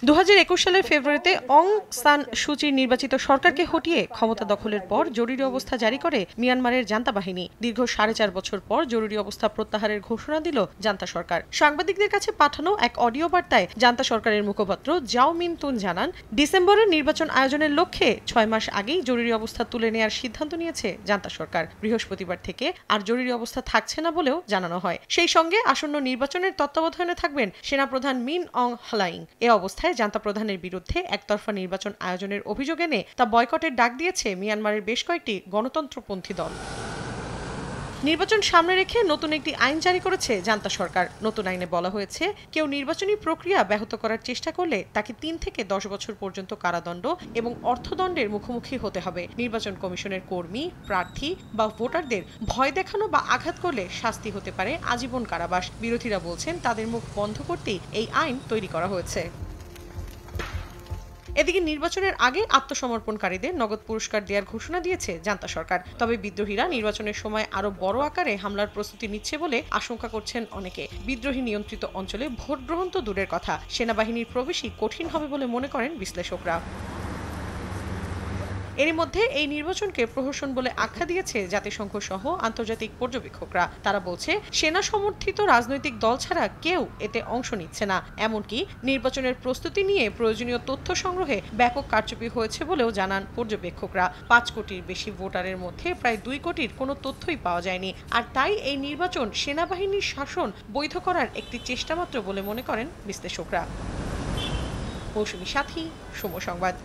2021 সালের ফেব্রুয়ারিতে অং সান সুচির নির্বাচিত সরকারকে হটিয়ে ক্ষমতা দখলের পর জরুরি অবস্থা জারি করে মিয়ানমারের জান্তা বাহিনী। দীর্ঘ 4.5 বছর পর জরুরি অবস্থা প্রত্যাহারের ঘোষণা দিল জান্তা সরকার। সাংবাদিকদের কাছে পাঠানো এক অডিও বার্তায় জান্তা সরকারের মুখপাত্র জাও মিন তুন জানান, ডিসেম্বরের নির্বাচন আয়োজনের লক্ষ্যে 6 মাস আগেই জরুরি অবস্থা তুলে নেওয়ার সিদ্ধান্ত নিয়েছে জান্তা সরকার। বৃহস্পতিবার থেকে আর জরুরি অবস্থা থাকছে না বলেও জানানো হয়। সেই সঙ্গে আসন্ন নির্বাচনের তত্ত্বাবধানে থাকবেন সেনাপ্রধান মিন অং হ্লাইং। এ অবস্থায় জান্তা প্রধানের বিরুদ্ধে একতরফা নির্বাচন আয়োজনের অভিযোগ এনে তা বয়কটের ডাক দিয়েছে মিয়ানমারের বেশ কয়েকটি গণতন্ত্রপন্থী দল। নির্বাচন সামনে রেখে নতুন একটি আইন জারি করেছে জান্তা সরকার। নতুন আইনে বলা হয়েছে, কেউ নির্বাচনী প্রক্রিয়া ব্যাহত করার চেষ্টা করলে তাকে 3 থেকে 10 বছর পর্যন্ত কারাদণ্ড এবং অর্থদণ্ডের মুখোমুখি হতে হবে। নির্বাচন কমিশনের কর্মী, প্রার্থী বা ভোটারদের ভয় দেখানো বা আঘাত করলে শাস্তি হতে পারে আজীবন কারাবাস। বিরোধীরা বলছেন, তাদের মুখ বন্ধ করতেই এই আইন তৈরি করা হয়েছে। এদিকে নির্বাচনের আগে আত্মসমর্পণকারীদের নগদ পুরস্কার দেওয়ার ঘোষণা দিয়েছে জান্তা সরকার। তবে বিদ্রোহীরা নির্বাচনের সময় আরো বড় আকারে হামলার প্রস্তুতি নিচ্ছে বলে আশঙ্কা করছেন অনেকে। বিদ্রোহী নিয়ন্ত্রিত অঞ্চলে ভোট গ্রহণ তো দূরের কথা, সেনাবাহিনীর প্রবেশই কঠিন হবে বলে মনে করেন বিশ্লেষকরা। এরই মধ্যে এই নির্বাচনকে প্রহসন বলে আখ্যা দিয়েছে জাতিসংঘ সহ আন্তর্জাতিক পর্যবেক্ষকরা। তারা বলছে, সেনা সমর্থিত রাজনৈতিক দল ছাড়া কেউ এতে অংশ নিচ্ছে না। এমনকি নির্বাচনের প্রস্তুতি নিয়ে প্রয়োজনীয় তথ্য সংগ্রহে ব্যাপক কারচুপি হয়েছে বলেও জানান পর্যবেক্ষকরা। 5 কোটির বেশি ভোটারের মধ্যে প্রায় 2 কোটির কোনো তথ্যই পাওয়া যায়নি। আর তাই এই নির্বাচন সেনাবাহিনীর শাসন বৈধ করার একটি চেষ্টা মাত্র বলে মনে করেন বিশ্লেষকরা। মৌসুমী সাথী, সময় সংবাদ।